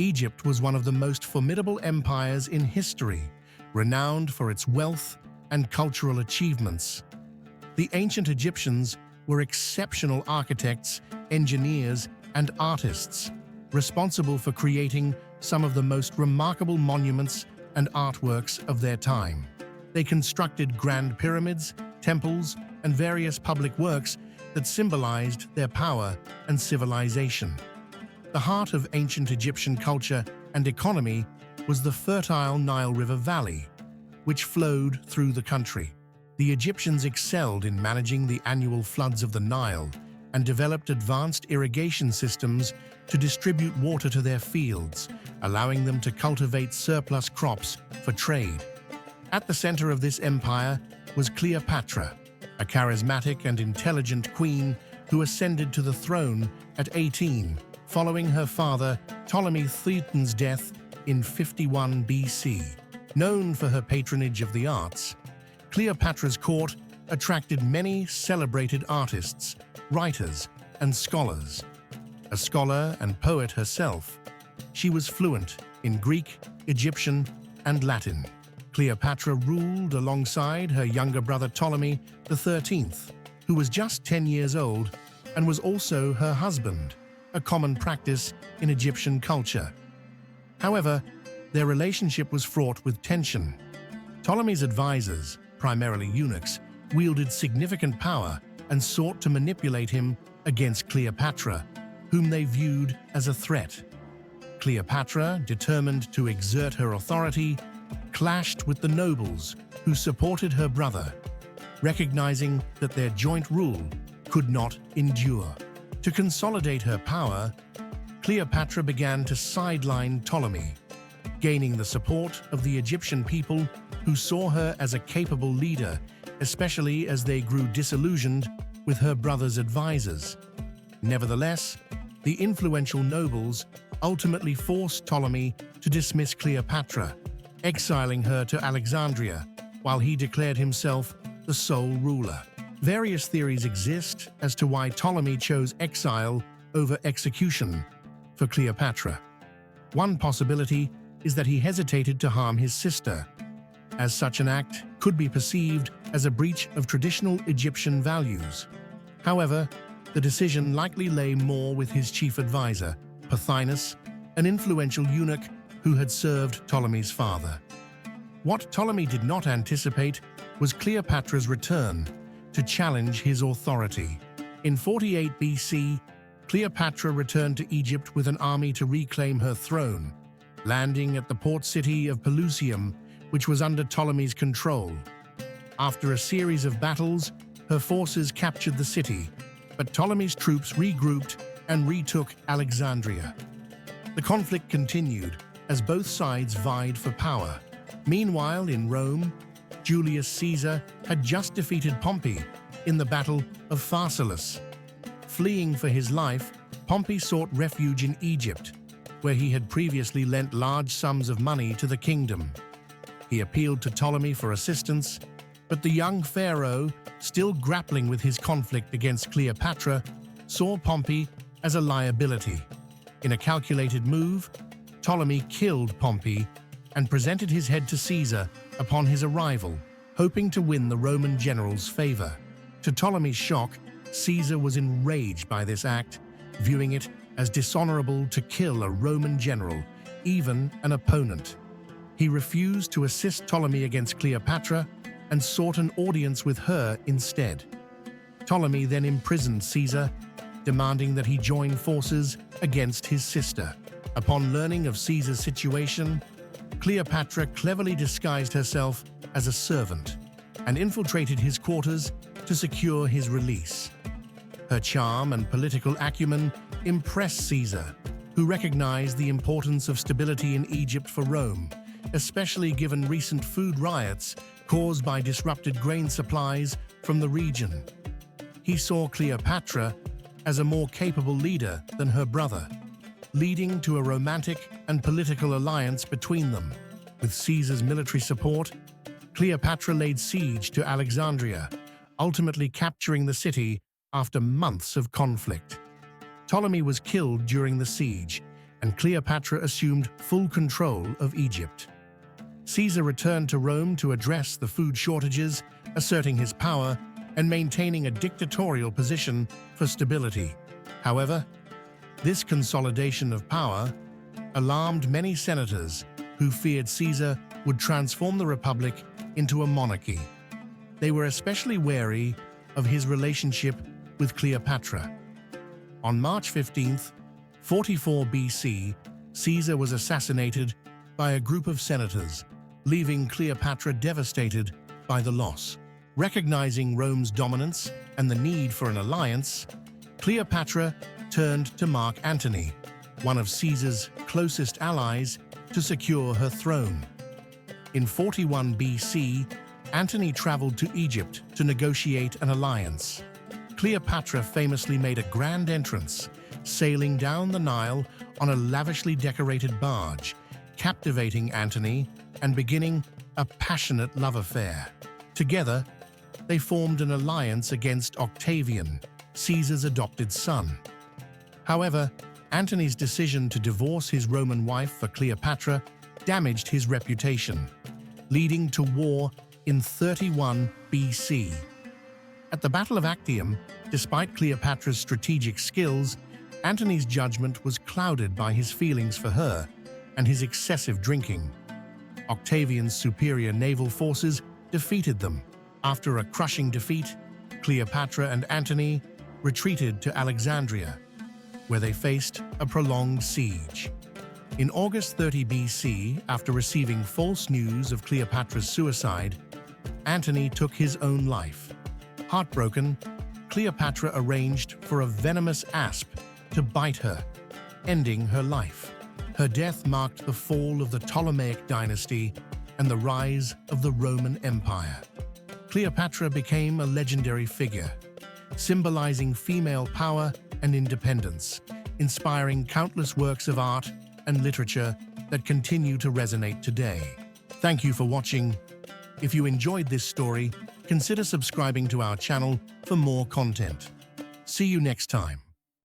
Egypt was one of the most formidable empires in history, renowned for its wealth and cultural achievements. The ancient Egyptians were exceptional architects, engineers, and artists, responsible for creating some of the most remarkable monuments and artworks of their time. They constructed grand pyramids, temples, and various public works that symbolized their power and civilization. The heart of ancient Egyptian culture and economy was the fertile Nile River Valley, which flowed through the country. The Egyptians excelled in managing the annual floods of the Nile and developed advanced irrigation systems to distribute water to their fields, allowing them to cultivate surplus crops for trade. At the center of this empire was Cleopatra, a charismatic and intelligent queen who ascended to the throne at 18, following her father Ptolemy Thetan's death in 51 BC. Known for her patronage of the arts, Cleopatra's court attracted many celebrated artists, writers, and scholars. A scholar and poet herself, she was fluent in Greek, Egyptian, and Latin. Cleopatra ruled alongside her younger brother Ptolemy XIII, who was just 10 years old and was also her husband, a common practice in Egyptian culture. However, their relationship was fraught with tension. Ptolemy's advisors, primarily eunuchs, wielded significant power and sought to manipulate him against Cleopatra, whom they viewed as a threat. Cleopatra, determined to exert her authority, clashed with the nobles who supported her brother, recognizing that their joint rule could not endure. To consolidate her power, Cleopatra began to sideline Ptolemy, gaining the support of the Egyptian people who saw her as a capable leader, especially as they grew disillusioned with her brother's advisors. Nevertheless, the influential nobles ultimately forced Ptolemy to dismiss Cleopatra, exiling her to Alexandria, while he declared himself the sole ruler. Various theories exist as to why Ptolemy chose exile over execution for Cleopatra. One possibility is that he hesitated to harm his sister, as such an act could be perceived as a breach of traditional Egyptian values. However, the decision likely lay more with his chief advisor, Pothinus, an influential eunuch who had served Ptolemy's father. What Ptolemy did not anticipate was Cleopatra's return to challenge his authority. In 48 BC, Cleopatra returned to Egypt with an army to reclaim her throne, landing at the port city of Pelusium, which was under Ptolemy's control. After a series of battles, her forces captured the city, but Ptolemy's troops regrouped and retook Alexandria. The conflict continued as both sides vied for power. Meanwhile, in Rome, Julius Caesar had just defeated Pompey in the Battle of Pharsalus. Fleeing for his life, Pompey sought refuge in Egypt, where he had previously lent large sums of money to the kingdom. He appealed to Ptolemy for assistance, but the young pharaoh, still grappling with his conflict against Cleopatra, saw Pompey as a liability. In a calculated move, Ptolemy killed Pompey and presented his head to Caesar upon his arrival, hoping to win the Roman general's favor. To Ptolemy's shock, Caesar was enraged by this act, viewing it as dishonorable to kill a Roman general, even an opponent. He refused to assist Ptolemy against Cleopatra and sought an audience with her instead. Ptolemy then imprisoned Caesar, demanding that he join forces against his sister. Upon learning of Caesar's situation, Cleopatra cleverly disguised herself as a servant and infiltrated his quarters to secure his release. Her charm and political acumen impressed Caesar, who recognized the importance of stability in Egypt for Rome, especially given recent food riots caused by disrupted grain supplies from the region. He saw Cleopatra as a more capable leader than her brother, leading to a romantic and political alliance between them. With Caesar's military support, Cleopatra laid siege to Alexandria, ultimately capturing the city after months of conflict. Ptolemy was killed during the siege, and Cleopatra assumed full control of Egypt. Caesar returned to Rome to address the food shortages, asserting his power and maintaining a dictatorial position for stability. However, this consolidation of power alarmed many senators who feared Caesar would transform the republic into a monarchy. They were especially wary of his relationship with Cleopatra. On March 15, 44 BC, Caesar was assassinated by a group of senators, leaving Cleopatra devastated by the loss. Recognizing Rome's dominance and the need for an alliance, Cleopatra turned to Mark Antony, one of Caesar's closest allies, to secure her throne. In 41 BC, Antony traveled to Egypt to negotiate an alliance. Cleopatra famously made a grand entrance, sailing down the Nile on a lavishly decorated barge, captivating Antony and beginning a passionate love affair. Together, they formed an alliance against Octavian, Caesar's adopted son. However, Antony's decision to divorce his Roman wife for Cleopatra damaged his reputation, leading to war in 31 BC. At the Battle of Actium, despite Cleopatra's strategic skills, Antony's judgment was clouded by his feelings for her and his excessive drinking. Octavian's superior naval forces defeated them. After a crushing defeat, Cleopatra and Antony retreated to Alexandria, where they faced a prolonged siege. In August 30 BC, after receiving false news of Cleopatra's suicide, Antony took his own life. Heartbroken, Cleopatra arranged for a venomous asp to bite her, ending her life. Her death marked the fall of the Ptolemaic dynasty and the rise of the Roman Empire. Cleopatra became a legendary figure, symbolizing female power and independence, inspiring countless works of art and literature that continue to resonate today. Thank you for watching. If you enjoyed this story, consider subscribing to our channel for more content. See you next time.